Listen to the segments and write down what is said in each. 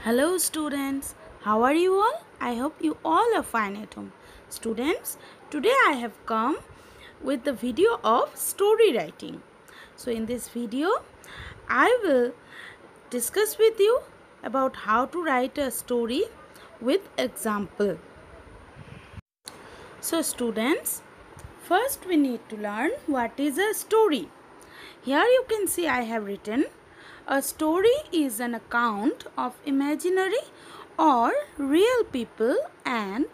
Hello students, how are you all? I hope you all are fine at home. Students, today I have come with the video of story writing. So in this video, I will discuss with you about how to write a story with example. So students, first we need to learn what is a story. Here you can see I have written a story is an account of imaginary or real people and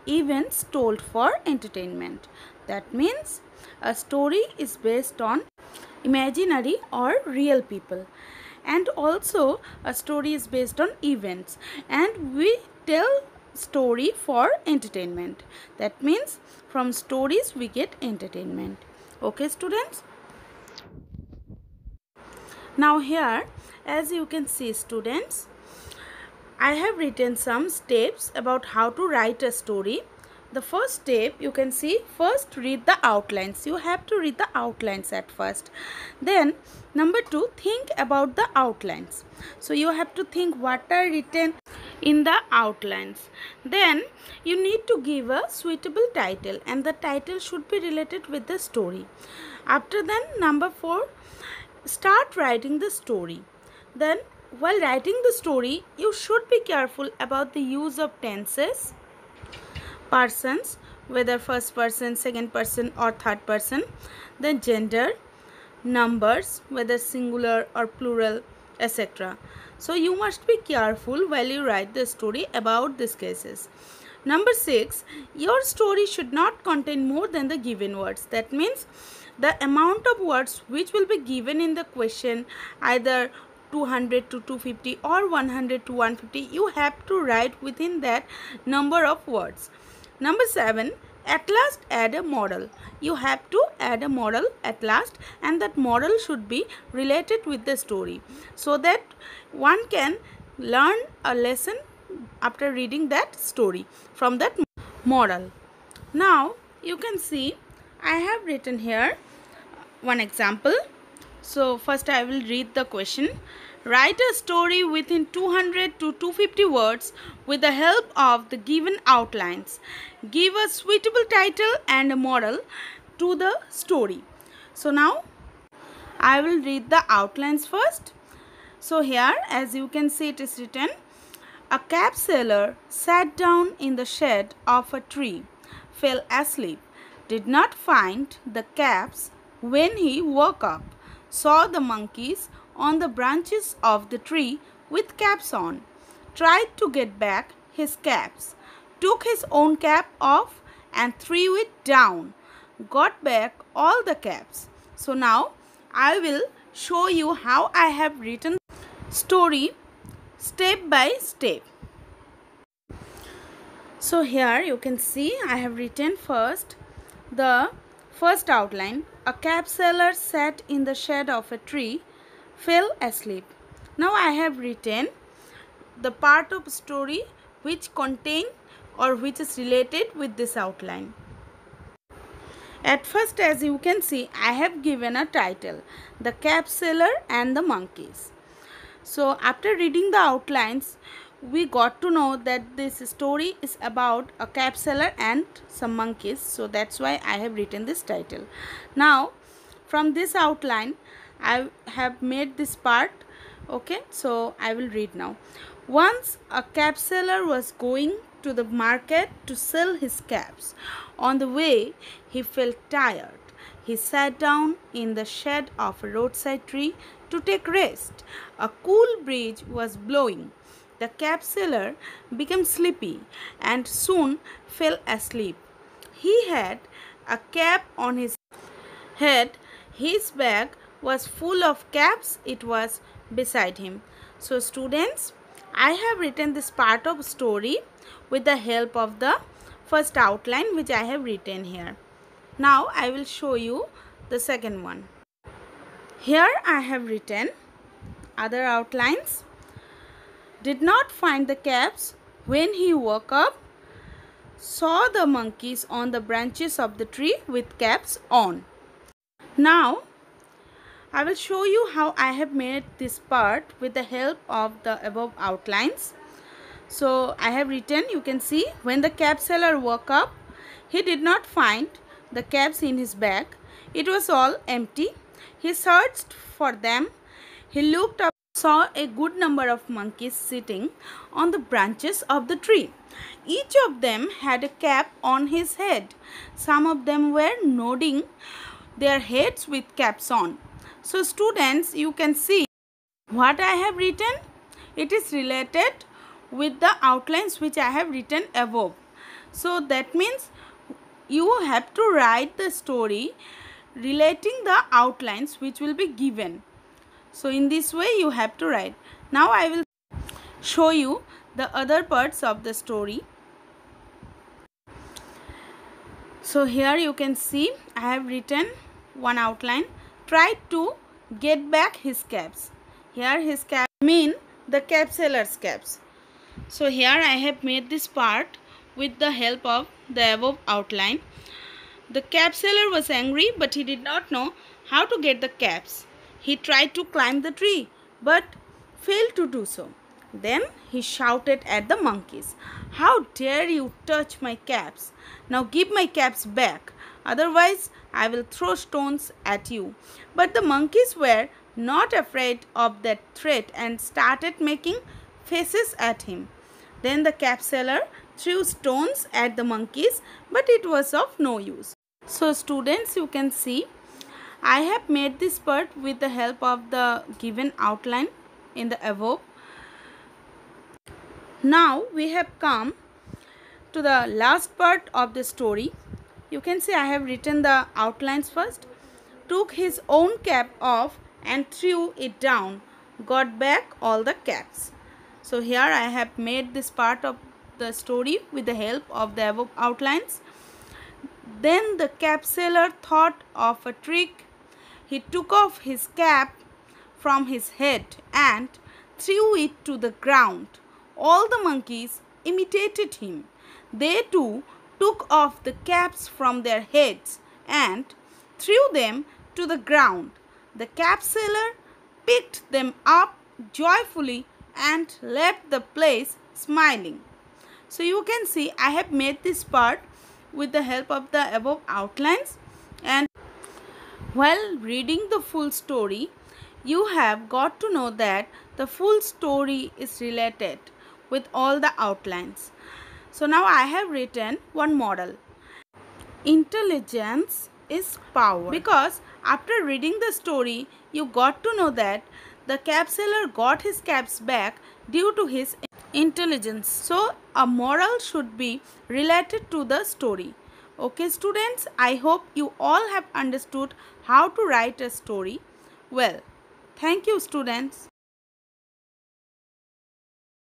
events told for entertainment. That means a story is based on imaginary or real people, and also a story is based on events, and we tell story for entertainment. That means from stories we get entertainment. Okay students, now here as you can see students, I have written some steps about how to write a story. The first step you can see, first read the outlines. You have to read the outlines at first. Then number 2, think about the outlines. So you have to think what are written in the outlines. Then you need to give a suitable title, and the title should be related with the story. After then number 4, start writing the story. Then while writing the story, you should be careful about the use of tenses, persons, whether first person, second person or third person, then gender, numbers, whether singular or plural, etc. So you must be careful while you write the story about these cases. Number 6, your story should not contain more than the given words. That means the amount of words which will be given in the question, either 200 to 250 or 100 to 150, you have to write within that number of words. Number 7, at last add a model. You have to add a model at last, and that model should be related with the story, so that one can learn a lesson after reading that story from that model. Now you can see I have written here one example. So first I will read the question. Write a story within 200 to 250 words with the help of the given outlines. Give a suitable title and a model to the story. So now I will read the outlines first. So here as you can see it is written, a cab seller sat down in the shade of a tree, fell asleep, did not find the cabs when he woke up, saw the monkeys on the branches of the tree with caps on, tried to get back his caps, took his own cap off and threw it down, got back all the caps. So now I will show you how I have written story step by step. So here you can see I have written first the first outline. A cab seller sat in the shade of a tree, fell asleep. Now I have written the part of story which contain or which is related with this outline. At first as you can see I have given a title, the cab seller and the monkeys. So after reading the outlines, we got to know that this story is about a cab seller and some monkeys. So that's why I have written this title. Now from this outline I have made this part. Okay, so I will read now. Once a cab seller was going to the market to sell his cabs. On the way he felt tired. He sat down in the shade of a roadside tree to take rest. A cool breeze was blowing. The cab seller became sleepy and soon fell asleep. He had a cap on his head. His bag was full of caps. It was beside him. So students, I have written this part of story with the help of the first outline which I have written here. Now I will show you the second one. Here I have written other outlines. Did not find the caps when he woke up, saw the monkeys on the branches of the tree with caps on. Now I will show you how I have made this part with the help of the above outlines. So I have written, you can see, when the cab seller woke up, he did not find the cabs in his bag. It was all empty. He searched for them. He looked up, saw a good number of monkeys sitting on the branches of the tree. Each of them had a cap on his head. Some of them were nodding their heads with caps on. So students, you can see what I have written. It is related with the outlines which I have written above. So that means you have to write the story relating the outlines which will be given. So in this way you have to write. Now I will show you the other parts of the story. So here you can see I have written one outline. Tried to get back his caps. Here his caps mean the cab seller's caps. So here I have made this part with the help of the above outline. The cab seller was angry, but he did not know how to get the cabs. He tried to climb the tree but failed to do so. Then he shouted at the monkeys, "How dare you touch my caps? Now give my caps back, otherwise I will throw stones at you." But the monkeys were not afraid of that threat and started making faces at him. Then the cab seller threw stones at the monkeys, but it was of no use. So students, you can see I have made this part with the help of the given outline in the above. Now we have come to the last part of the story. You can see I have written the outlines first. Took his own cap off and threw it down. Got back all the caps. So here I have made this part of the story with the help of the above outlines. Then the cap seller thought of a trick. He took off his cap from his head and threw it to the ground. All the monkeys imitated him. They too took off the caps from their heads and threw them to the ground. The cap seller picked them up joyfully and left the place smiling. So you can see I have made this part with the help of the above outlines, and while reading the full story, you have got to know that the full story is related with all the outlines. So now I have written one model. Intelligence is power. Because after reading the story, you got to know that the cab seller got his cabs back due to his intelligence. So a moral should be related to the story. Okay students, I hope you all have understood how to write a story well. Thank you students.